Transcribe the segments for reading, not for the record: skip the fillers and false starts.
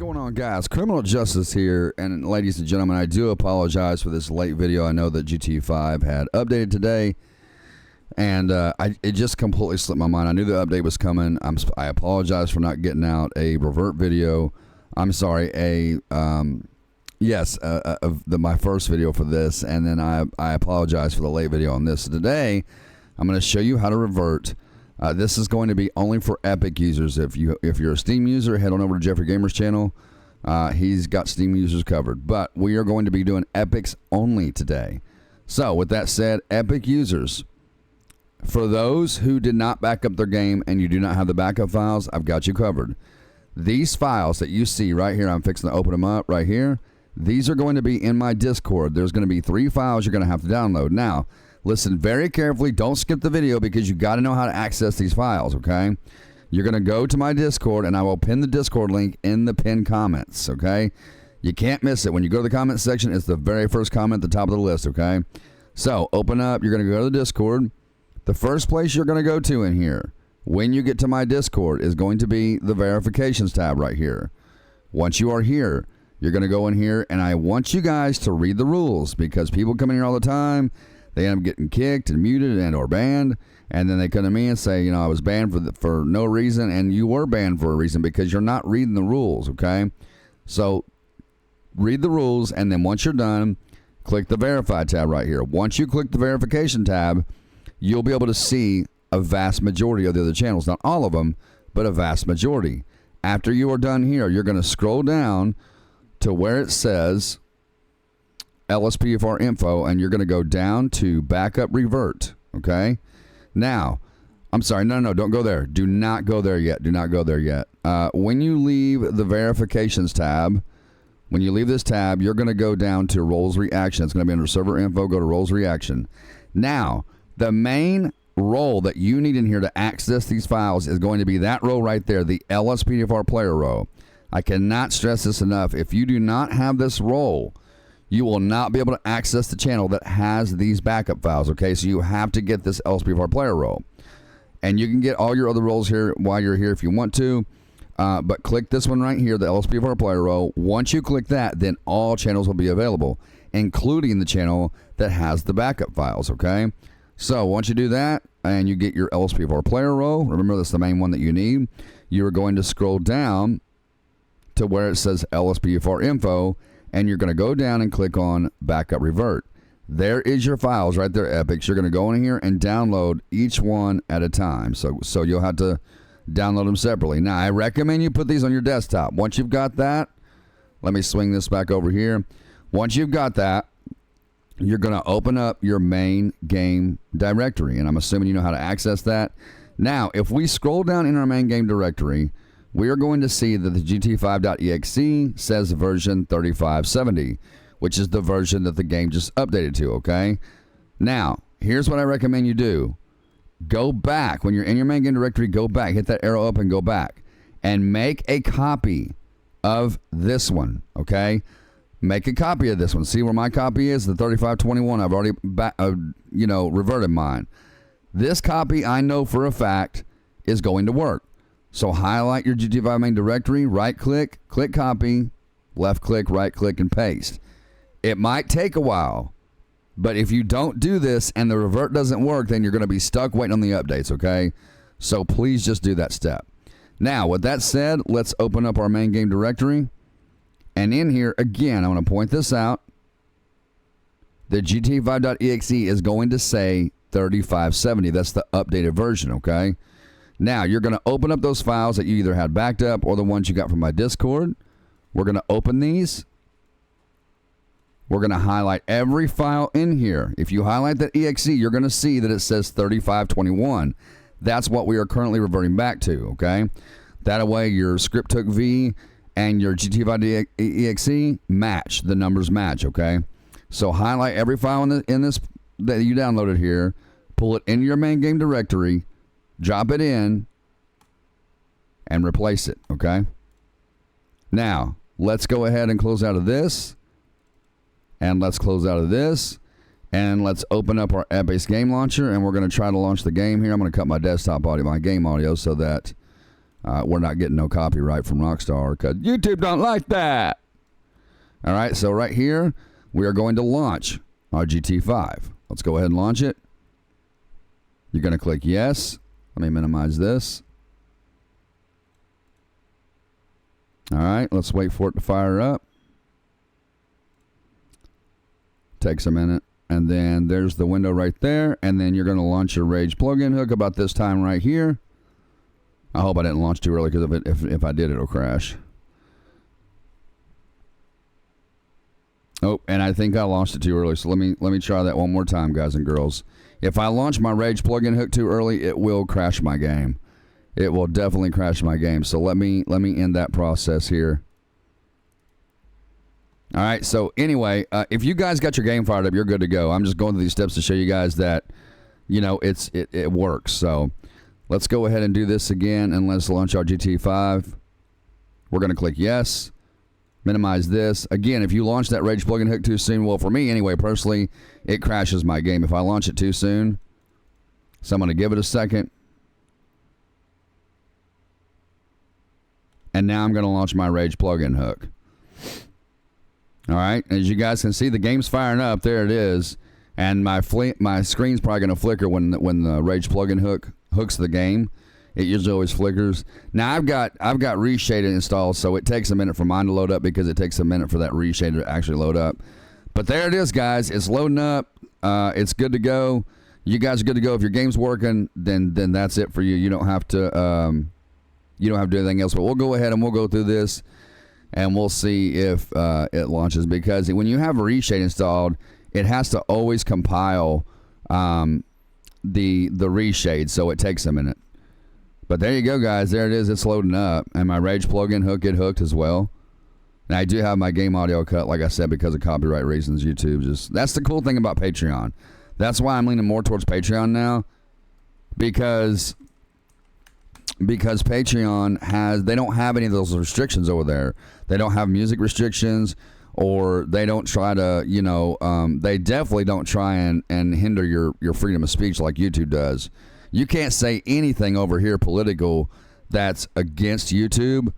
going on, guys? Criminal Justice here, and ladies and gentlemen, I do apologize for this late video. I know that GTA 5 had updated today, and it just completely slipped my mind. I knew the update was coming. I apologize for not getting out a Revert video. I'm sorry, my first video for this, and then I apologize for the late video on this. So today, I'm going to show you how to revert. This is going to be only for Epic users. If you're a Steam user, head on over to Jeffrey Gamer's channel. He's got Steam users covered. But we are going to be doing Epics only today. So with that said, Epic users, for those who did not back up their game and you do not have the backup files, I've got you covered. These files that you see right here, I'm fixing to open them up right here. These are going to be in my Discord. There's going to be 3 files you're going to have to download. Now, listen very carefully. Don't skip the video because you got to know how to access these files, okay? You're going to go to my Discord, and I will pin the Discord link in the pinned comments, okay? You can't miss it. When you go to the comment section, it's the very first comment at the top of the list, okay? So, open up. You're going to go to the Discord. The first place you're going to go to in here, when you get to my Discord, is going to be the Verifications tab right here. Once you are here, you're going to go in here, and I want you guys to read the rules because people come in here all the time. They end up getting kicked and muted and or banned, and then they come to me and say, you know, I was banned for no reason, and you were banned for a reason because you're not reading the rules, okay? So read the rules, and then once you're done, click the Verify tab right here. Once you click the Verification tab, you'll be able to see a vast majority of the other channels. Not all of them, but a vast majority. After you are done here, you're going to scroll down to where it says LSPDFR info, and you're going to go down to backup revert, okay? Now, I'm sorry, no, don't go there. Do not go there yet. Do not go there yet. When you leave the Verifications tab, when you leave this tab, you're going to go down to roles reaction. It's going to be under server info. Go to roles reaction. Now, the main role that you need in here to access these files is going to be that row right there, the LSPDFR player row. I cannot stress this enough. If you do not have this role, you will not be able to access the channel that has these backup files, okay? So you have to get this LSPDFR player role. And you can get all your other roles here while you're here if you want to. But click this one right here, the LSPDFR player role. Once you click that, then all channels will be available, including the channel that has the backup files, okay? So once you do that and you get your LSPDFR player role, remember that's the main one that you need, you're going to scroll down to where it says LSPDFR info, and you're going to go down and click on backup revert. There is your files right there, Epics. You're going to go in here and download each one at a time. So you'll have to download them separately. Now, I recommend you put these on your desktop. Once you've got that, let me swing this back over here. Once you've got that, you're going to open up your main game directory, and I'm assuming you know how to access that. Now, if we scroll down in our main game directory, we are going to see that the GT5.exe says version 3570, which is the version that the game just updated to, okay? Now, here's what I recommend you do. Go back. When you're in your main game directory, go back. Hit that arrow up and go back. And make a copy of this one, okay? Make a copy of this one. See where my copy is? The 3521. I've already, reverted mine. This copy, I know for a fact, is going to work. So highlight your GT5 main directory, right-click, click copy, left-click, right-click, and paste. It might take a while, but if you don't do this and the revert doesn't work, then you're going to be stuck waiting on the updates, okay? So please just do that step. Now, with that said, let's open up our main game directory. And in here, again, I want to point this out. The GT5.exe is going to say 3570. That's the updated version, okay? Now, you're going to open up those files that you either had backed up or the ones you got from my Discord. We're going to open these. We're going to highlight every file in here. If you highlight that exe, you're going to see that it says 3521. That's what we are currently reverting back to, okay? That way, your script hook V and your GT5.exe match. The numbers match, okay? So highlight every file in this that you downloaded here. Pull it into your main game directory. Drop it in and replace it, okay? Now, let's go ahead and close out of this. And let's close out of this. And let's open up our app-based game launcher, and we're going to try to launch the game here. I'm going to cut my desktop audio, my game audio, so that we're not getting no copyright from Rockstar because YouTube don't like that. All right, so right here, we are going to launch our GT5. Let's go ahead and launch it. You're going to click yes. Let me minimize this. All right, let's wait for it to fire up. Takes a minute. And then there's the window right there. And then you're going to launch your Rage plugin hook about this time right here. I hope I didn't launch too early because if I did, it'll crash. Oh, and I think I launched it too early. So let me try that one more time, guys and girls. If I launch my Rage plugin hook too early, it will crash my game. It will definitely crash my game. So let me end that process here. All right. So anyway, if you guys got your game fired up, you're good to go. I'm just going through these steps to show you guys that, you know, it works. So let's go ahead and do this again, and let's launch our GT5. We're going to click yes. Minimize this. Again, if you launch that Rage plugin hook too soon, well, for me anyway, personally, it crashes my game if I launch it too soon. So I'm going to give it a second. And now I'm going to launch my Rage plugin hook. All right. As you guys can see, the game's firing up. There it is. And my screen's probably going to flicker when the Rage plugin hook hooks the game. It usually always flickers. Now I've got Reshader installed, so it takes a minute for mine to load up because it takes a minute for that Reshader to actually load up. But there it is, guys. It's loading up. It's good to go. You guys are good to go. If your game's working, then that's it for you. You don't have to do anything else. But we'll go ahead and we'll go through this, and we'll see if it launches. Because when you have a Reshader installed, it has to always compile the reshade, so it takes a minute. But there you go, guys. There it is. It's loading up. And my Rage plugin hook, it hooked as well. Now, I do have my game audio cut, like I said, because of copyright reasons. YouTube that's the cool thing about Patreon. That's why I'm leaning more towards Patreon now. Because Patreon they don't have any of those restrictions over there. They don't have music restrictions, or they don't try to, they definitely don't try and hinder your freedom of speech like YouTube does. You can't say anything over here political that's against YouTube,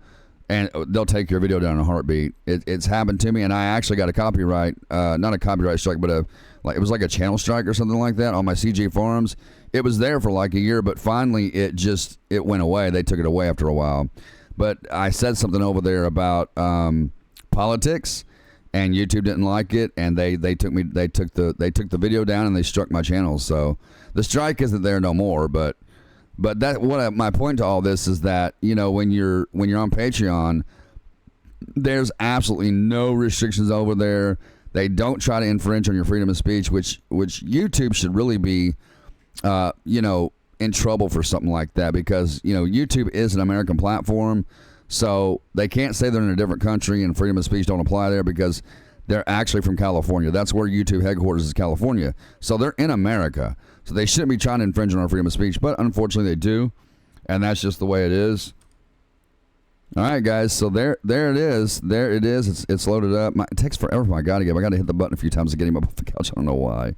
and they'll take your video down in a heartbeat. It's happened to me, and I actually got a copyright, not a copyright strike, but it was like a channel strike or something like that on my CG forums. It was there for like a year, but finally it went away. They took it away after a while. But I said something over there about politics, and YouTube didn't like it, and they took the video down, and they struck my channel. So the strike isn't there no more. But my point to all this is that, when you're on Patreon, there's absolutely no restrictions over there. They don't try to infringe on your freedom of speech, which YouTube should really be in trouble for something like that, because YouTube is an American platform. So they can't say they're in a different country and freedom of speech don't apply there, because they're actually from California. That's where YouTube headquarters is, California. So they're in America. So they shouldn't be trying to infringe on our freedom of speech, but unfortunately they do. And that's just the way it is. All right, guys. So there it is. There it is. It's loaded up. It takes forever for my guy to get. I got to hit the button a few times to get him up off the couch. I don't know why.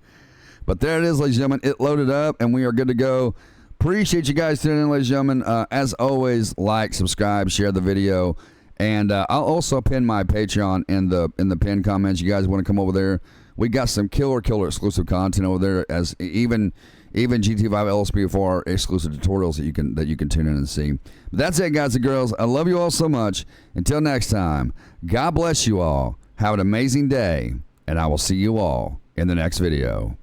But there it is, ladies and gentlemen. It loaded up, and we are good to go. Appreciate you guys tuning in, ladies and gentlemen. As always, like, subscribe, share the video, and I'll also pin my Patreon in the pinned comments. You guys want to come over there? We got some killer exclusive content over there, as even GT5 LSPDFR exclusive tutorials that you can tune in and see. But that's it, guys and girls. I love you all so much. Until next time, God bless you all. Have an amazing day, and I will see you all in the next video.